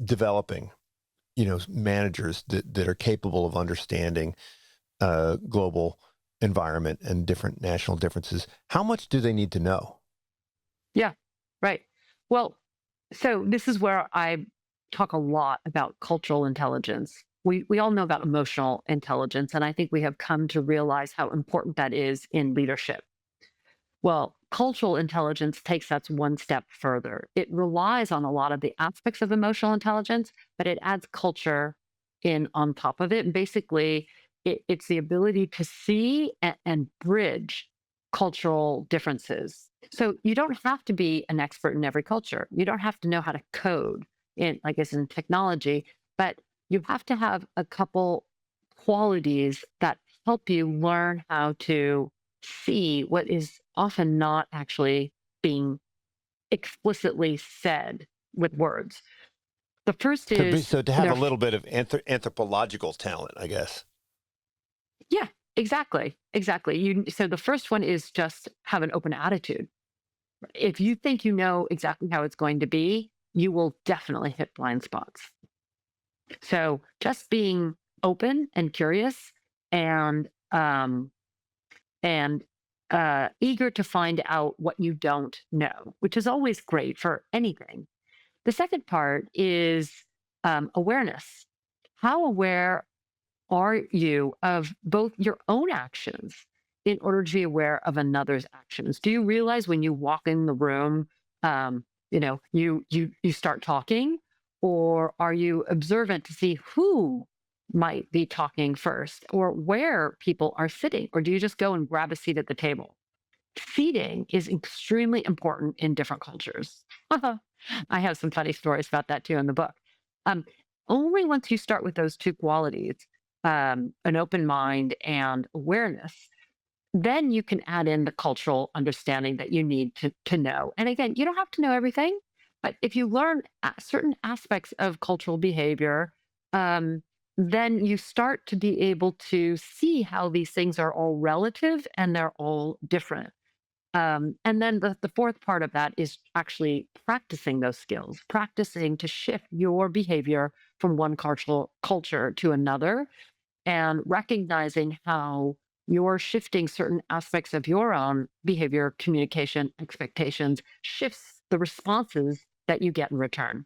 developing, managers that are capable of understanding global environment and different national differences? How much do they need to know? Yeah. Right. Well, so this is where I talk a lot about cultural intelligence. We all know about emotional intelligence, and I think we have come to realize how important that is in leadership. Well, cultural intelligence takes that one step further. It relies on a lot of the aspects of emotional intelligence, but it adds culture in on top of it. And basically, it's the ability to see and bridge cultural differences. So you don't have to be an expert in every culture. You don't have to know how to code in, I guess, in technology, but you have to have a couple qualities that help you learn how to see what is often not actually being explicitly said with words. The first is So to have a there. little bit of anthropological talent, I guess. Yeah, exactly, exactly. So the first one is just have an open attitude. If you think you know exactly how it's going to be, you will definitely hit blind spots. So just being open and curious and um, and eager to find out what you don't know, which is always great for anything. The second part is awareness. How aware are you of both your own actions in order to be aware of another's actions? Do you realize when you walk in the room, you start talking, or are you observant to see who might be talking first, or where people are sitting, or do you just go and grab a seat at the table? Seating is extremely important in different cultures. I have some funny stories about that too in the book. Um, Only once you start with those two qualities, an open mind and awareness, Then you can add in the cultural understanding that you need to know. And again, you don't have to know everything, but if you learn certain aspects of cultural behavior, um, then you start to be able to see how these things are all relative and they're all different. And then the fourth part of that is actually practicing those skills, practicing to shift your behavior from one culture to another, and recognizing how you're shifting certain aspects of your own behavior, communication, expectations, shifts the responses that you get in return.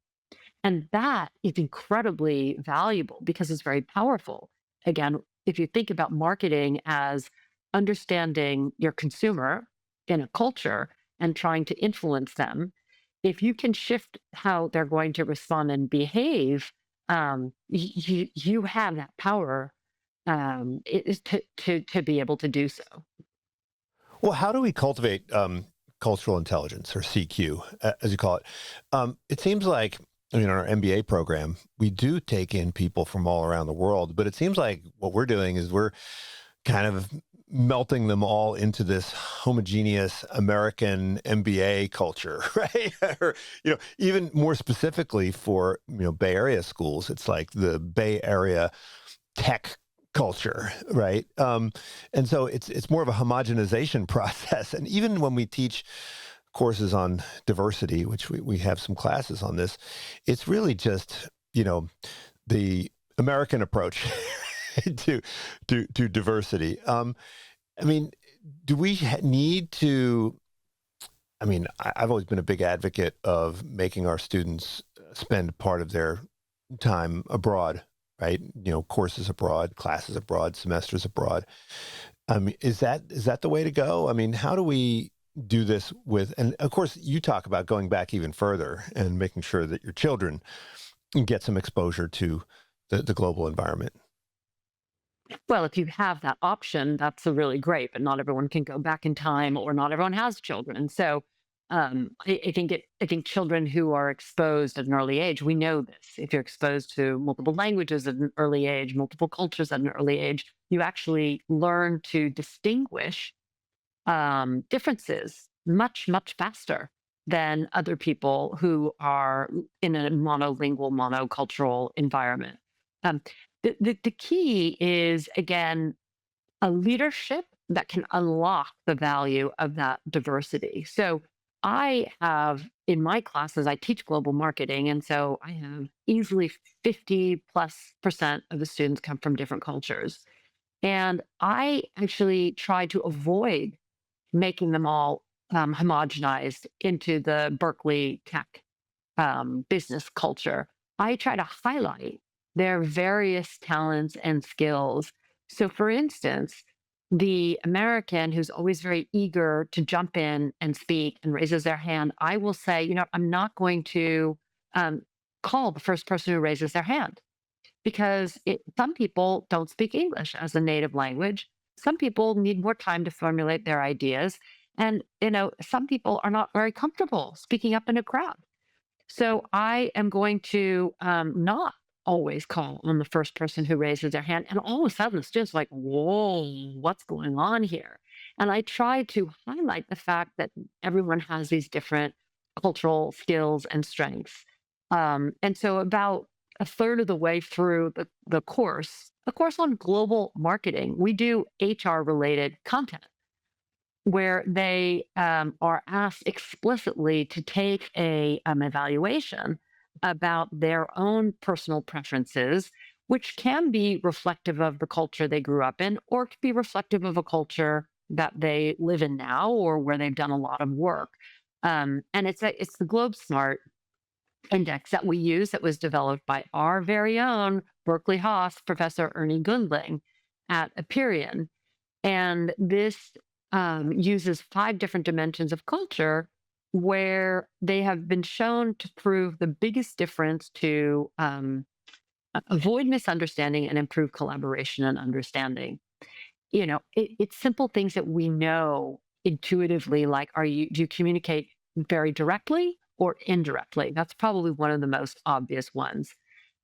And that is incredibly valuable because it's very powerful. Again, if you think about marketing as understanding your consumer in a culture and trying to influence them, if you can shift how they're going to respond and behave, you have that power, it is to be able to do so. Well, how do we cultivate cultural intelligence, or CQ, as you call it? It seems like, I mean, in our MBA program, we do take in people from all around the world, but it seems like what we're doing is we're kind of melting them all into this homogeneous American MBA culture, right? Or, even more specifically for, Bay Area schools, it's like the Bay Area tech culture, right? And so it's more of a homogenization process. And even when we teach courses on diversity, which we have some classes on this, it's really just, the American approach to diversity. I mean, do we need to? I mean, I've always been a big advocate of making our students spend part of their time abroad, right? Courses abroad, classes abroad, semesters abroad. Is that the way to go? I mean, how do we do this with? And of course, you talk about going back even further and making sure that your children get some exposure to the global environment. Well, if you have that option, that's a really great, but not everyone can go back in time, or not everyone has children. So I think children who are exposed at an early age, we know this. If you're exposed to multiple languages at an early age, multiple cultures at an early age, you actually learn to distinguish differences much faster than other people who are in a monolingual, monocultural environment. Um, the key is, again, a leadership that can unlock the value of that diversity. So I have in my classes, I teach global marketing. And so I have easily 50+% of the students come from different cultures. And I actually try to avoid making them all homogenized into the Berkeley tech business culture. I try to highlight their various talents and skills. So, for instance, the American who's always very eager to jump in and speak and raises their hand, I will say, I'm not going to um, call the first person who raises their hand, because some people don't speak English as a native language. Some people need more time to formulate their ideas. And, some people are not very comfortable speaking up in a crowd. So I am going to not always call on the first person who raises their hand. And all of a sudden, it's just like, whoa, what's going on here? And I try to highlight the fact that everyone has these different cultural skills and strengths. And so, about a third of the way through the course, a course on global marketing, we do HR related content where they are asked explicitly to take a evaluation about their own personal preferences, which can be reflective of the culture they grew up in, or it could be reflective of a culture that they live in now, or where they've done a lot of work. And it's the Globe Smart index that we use, that was developed by our very own Berkeley Haas Professor Ernie Gundling at Aperion. And this uses 5 different dimensions of culture, where they have been shown to prove the biggest difference to avoid misunderstanding and improve collaboration and understanding. It's simple things that we know intuitively, like, do you communicate very directly or indirectly? That's probably one of the most obvious ones,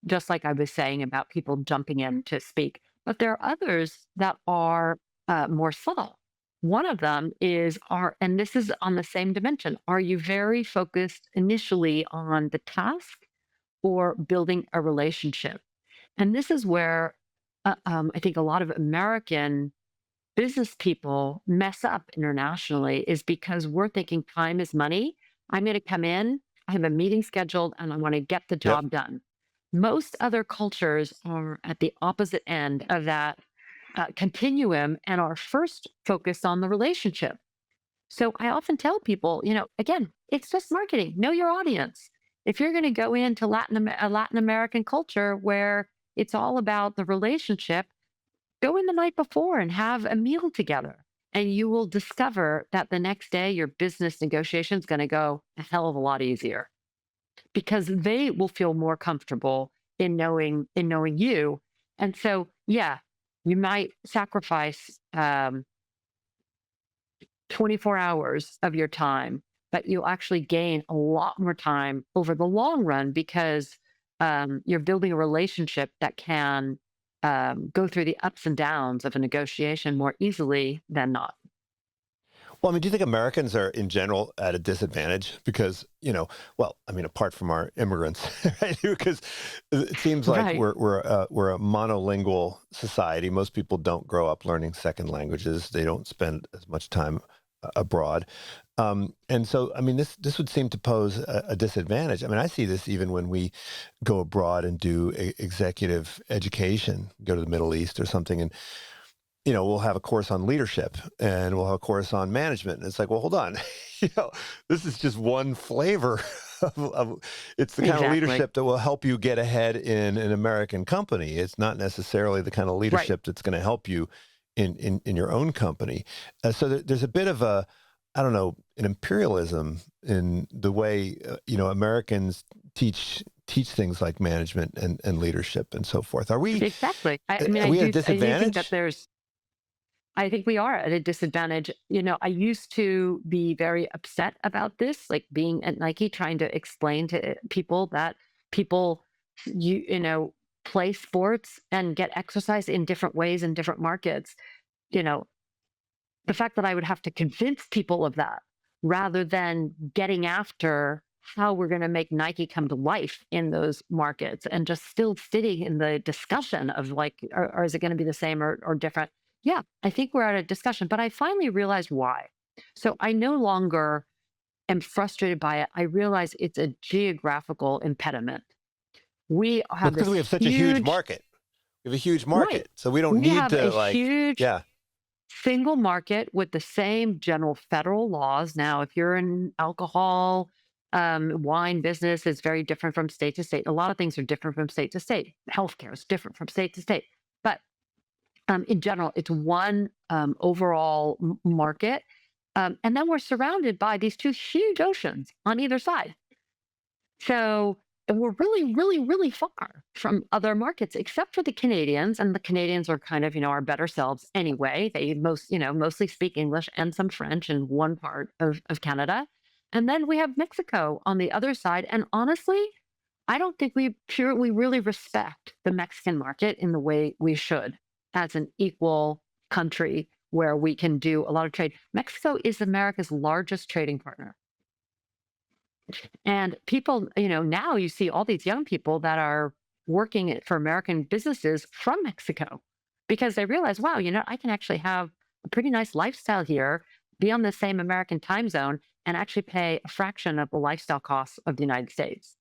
just like I was saying about people jumping in to speak. But there are others that are more subtle, One of them is and this is on the same dimension. Are you very focused initially on the task or building a relationship? And this is where I think a lot of American business people mess up internationally is because we're thinking time is money. I'm going to come in, I have a meeting scheduled, and I want to get the Yep. job done. Most other cultures are at the opposite end of that continuum and are first focused on the relationship. So I often tell people, again, it's just marketing. Know your audience. If you're going to go into a Latin American culture where it's all about the relationship, go in the night before and have a meal together. And you will discover that the next day your business negotiation is going to go a hell of a lot easier because they will feel more comfortable in knowing you. And so, yeah, you might sacrifice 24 hours of your time, but you'll actually gain a lot more time over the long run because you're building a relationship that can go through the ups and downs of a negotiation more easily than not. Well, I mean, do you think Americans are in general at a disadvantage? Because, well, I mean, apart from our immigrants, right? Because it seems like Right. we're a monolingual society. Most people don't grow up learning second languages. They don't spend as much time abroad. And so, I mean, this would seem to pose a disadvantage. I mean, I see this even when we go abroad and do executive education, go to the Middle East or something, and we'll have a course on leadership and we'll have a course on management. And it's like, well, hold on, this is just one flavor it's the kind of Exactly. leadership that will help you get ahead in an American company. It's not necessarily the kind of Right. leadership that's going to help you in your own company. So there's a bit of I don't know, an imperialism in the way, Americans teach things like management and leadership and so forth. Exactly. I mean, Are we at a I do think that disadvantage? I think we are at a disadvantage. I used to be very upset about this, like being at Nike, trying to explain to people that people, play sports and get exercise in different ways in different markets. You know, the fact that I would have to convince people of that rather than getting after how we're going to make Nike come to life in those markets and just still sitting in the discussion of like, or is it going to be the same or different? Yeah, I think we're at a discussion, but I finally realized why. So I no longer am frustrated by it. I realize it's a geographical impediment. We Well, have it's because this we have such a huge huge, market. We have a huge right. market, so we don't We need have a to huge yeah. single market with the same general federal laws. Now, if you're in alcohol, wine business is very different from state to state. A lot of things are different from state to state. Healthcare is different from state to state. But in general, it's one overall market. And then we're surrounded by these two huge oceans on either side. So and we're really, really, really far from other markets, except for the Canadians. And the Canadians are kind of, our better selves anyway. They mostly speak English and some French in one part of Canada. And then we have Mexico on the other side. And honestly, I don't think we really respect the Mexican market in the way we should as an equal country where we can do a lot of trade. Mexico is America's largest trading partner. And people, now you see all these young people that are working for American businesses from Mexico because they realize, wow, I can actually have a pretty nice lifestyle here, be on the same American time zone, and actually pay a fraction of the lifestyle costs of the United States.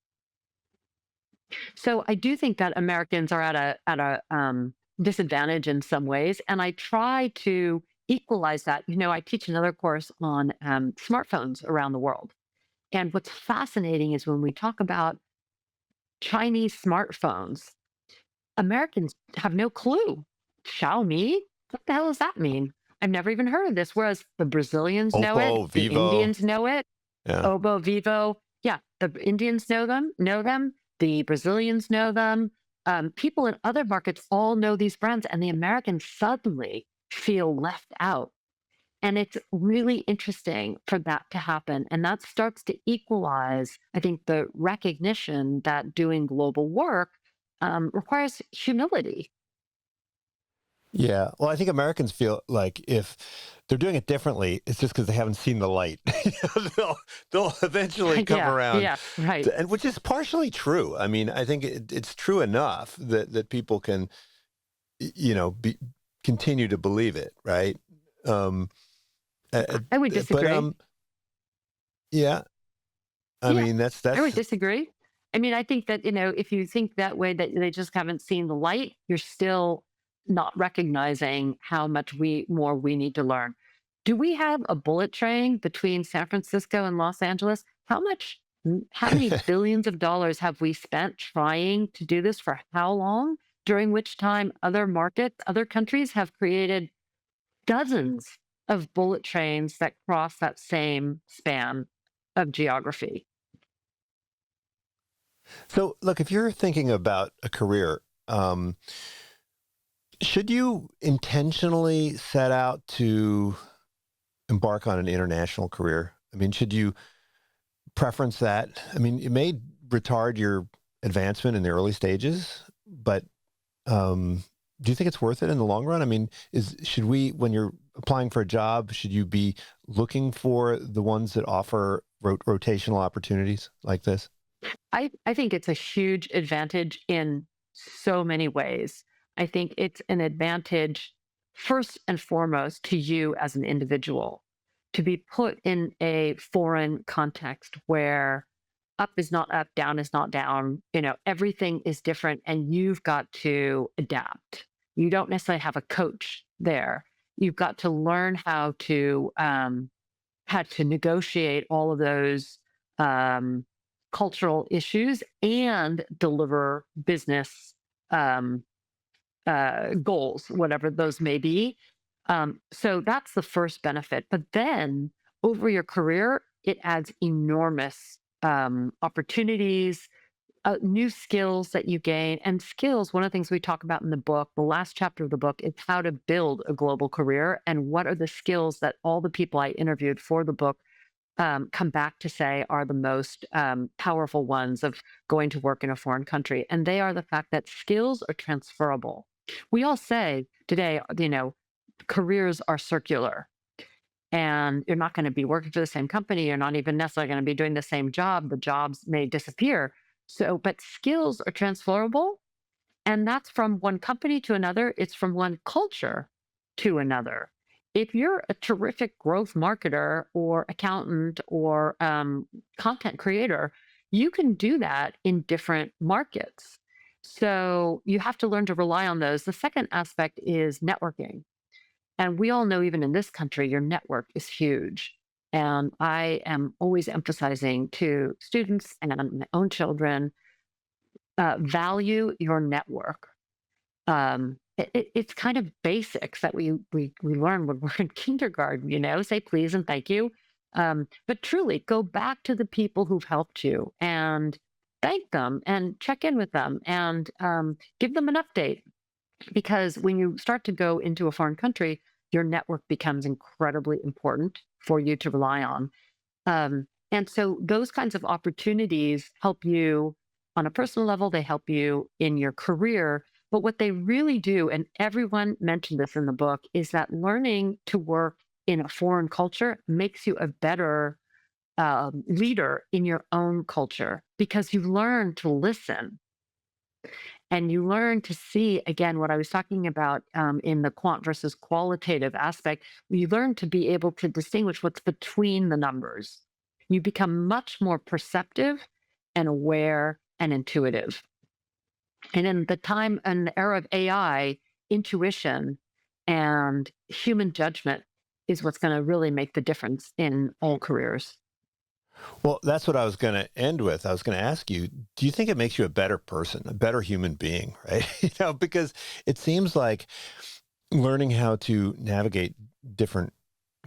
So I do think that Americans are at a disadvantage in some ways, and I try to equalize that. I teach another course on smartphones around the world. And what's fascinating is when we talk about Chinese smartphones, Americans have no clue. Xiaomi? What the hell does that mean? I've never even heard of this. Whereas the Brazilians know it, Oppo, the Vivo, Indians know it, yeah. Obo, Vivo. Yeah, the Indians know them. The Brazilians know them. People in other markets all know these brands, and the Americans suddenly feel left out. And it's really interesting for that to happen. And that starts to equalize, I think, the recognition that doing global work requires humility. Yeah. Well, I think Americans feel like if they're doing it differently, it's just because they haven't seen the light. They'll eventually come Yeah, around, yeah, right. and which is partially true. I mean, I think it's true enough that people can, be continue to believe it, right? Um, I would but disagree. yeah. I Yeah, mean, I would that's disagree. I mean, I think that, if you think that way, that they just haven't seen the light, you're still not recognizing how much more we need to learn. Do we have a bullet train between San Francisco and Los Angeles? How many billions of dollars have we spent trying to do this for how long? During which time other markets, other countries have created dozens of bullet trains that cross that same span of geography. so. Look, if you're thinking about a career, should you intentionally set out to embark on an international career? I mean, should you preference that? I mean, it may retard your advancement in the early stages, but um, do you think it's worth it in the long run? I mean, should we, when you're applying for a job, should you be looking for the ones that offer rotational opportunities like this? I think it's a huge advantage in so many ways. I think it's an advantage first and foremost to you as an individual to be put in a foreign context where up is not up, down is not down. Everything is different and you've got to adapt. You don't necessarily have a coach there. You've got to learn how to negotiate all of those um, cultural issues and deliver business um, goals, whatever those may be. So that's the first benefit. But then over your career, it adds enormous opportunities, new skills that you gain. And skills, one of the things we talk about in the book, the last chapter of the book, is how to build a global career and what are the skills that all the people I interviewed for the book come back to say are the most powerful ones of going to work in a foreign country. And they are the fact that skills are transferable. We all say today, careers are circular and you're not going to be working for the same company. You're not even necessarily going to be doing the same job. The jobs may disappear. So, but skills are transferable. And that's from one company to another, it's from one culture to another. If you're a terrific growth marketer or accountant or content creator, you can do that in different markets. So you have to learn to rely on those. The second aspect is networking. And we all know, even in this country, your network is huge. And I am always emphasizing to students and my own children, value your network. It's kind of basics that we learn when we're in kindergarten, say please and thank you. But truly go back to the people who've helped you and thank them and check in with them and give them an update. Because when you start to go into a foreign country, your network becomes incredibly important for you to rely on. And so those kinds of opportunities help you on a personal level, they help you in your career. But what they really do, and everyone mentioned this in the book, is that learning to work in a foreign culture makes you a better leader in your own culture because you learn to listen and you learn to see, again, what I was talking about in the quant versus qualitative aspect. You learn to be able to distinguish what's between the numbers. You become much more perceptive and aware and intuitive. And in the time and the era of AI, intuition and human judgment is what's going to really make the difference in all careers. Well, that's what I was going to end with. I was going to ask you, do you think it makes you a better person, a better human being, right? Because it seems like learning how to navigate different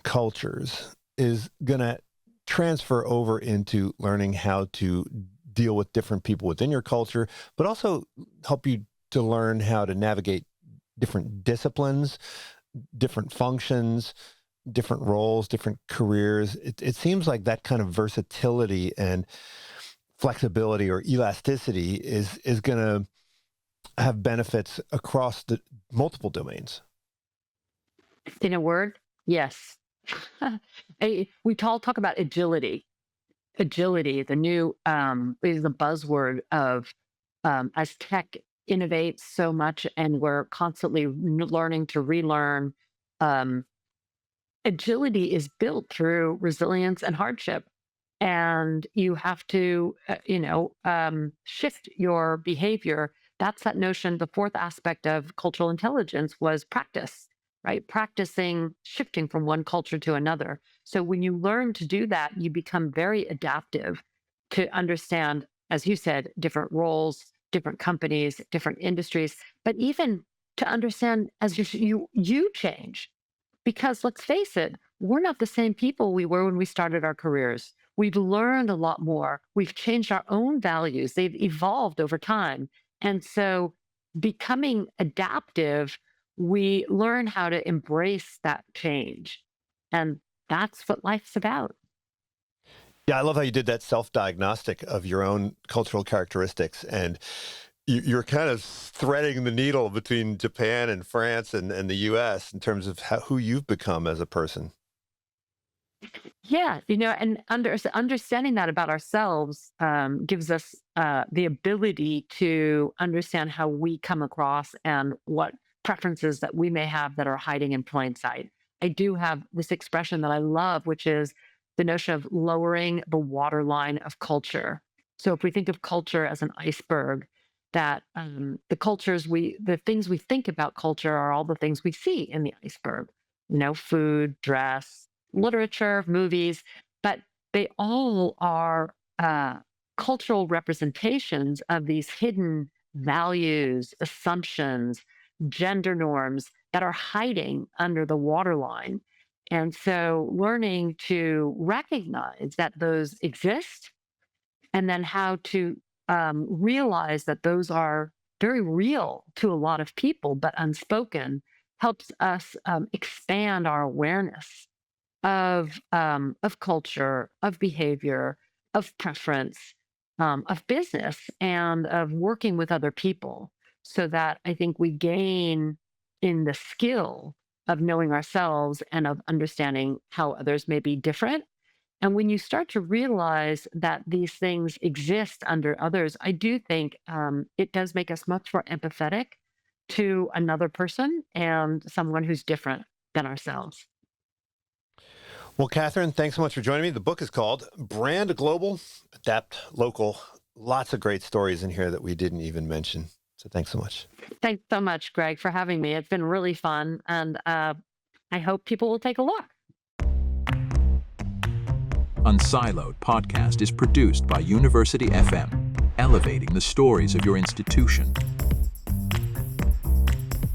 cultures is going to transfer over into learning how to deal with different people within your culture, but also help you to learn how to navigate different disciplines, different functions, different roles, different careers. It seems like that kind of versatility and flexibility or elasticity is going to have benefits across the multiple domains. In a word, yes. We all talk about agility. Agility, the new is the buzzword of as tech innovates so much and we're constantly learning to relearn. Um, Agility is built through resilience and hardship, and you have to shift your behavior. That's that notion. The fourth aspect of cultural intelligence was practice, right? Practicing shifting from one culture to another. So when you learn to do that, you become very adaptive to understand, as you said, different roles, different companies, different industries, but even to understand as you change, because let's face it, we're not the same people we were when we started our careers. We've learned a lot more. We've changed our own values. They've evolved over time. And so, becoming adaptive, we learn how to embrace that change. And that's what life's about. Yeah, I love how you did that self-diagnostic of your own cultural characteristics, and you're kind of threading the needle between Japan and France and the U.S. in terms of who you've become as a person. Yeah, and understanding that about ourselves gives us the ability to understand how we come across and what preferences that we may have that are hiding in plain sight. I do have this expression that I love, which is the notion of lowering the waterline of culture. So if we think of culture as an iceberg, that the things we think about culture are all the things we see in the iceberg. Food, dress, literature, movies, but they all are cultural representations of these hidden values, assumptions, gender norms that are hiding under the waterline. And so learning to recognize that those exist and then how to realize that those are very real to a lot of people, but unspoken, helps us expand our awareness of culture, of behavior, of preference, of business, and of working with other people. So that I think we gain in the skill of knowing ourselves and of understanding how others may be different. And when you start to realize that these things exist under others, I do think it does make us much more empathetic to another person and someone who's different than ourselves. Well, Catherine, thanks so much for joining me. The book is called Brand Global, Adapt Local. Lots of great stories in here that we didn't even mention. So thanks so much. Thanks so much, Greg, for having me. It's been really fun, and I hope people will take a look. Unsiloed podcast is produced by University FM, elevating the stories of your institution.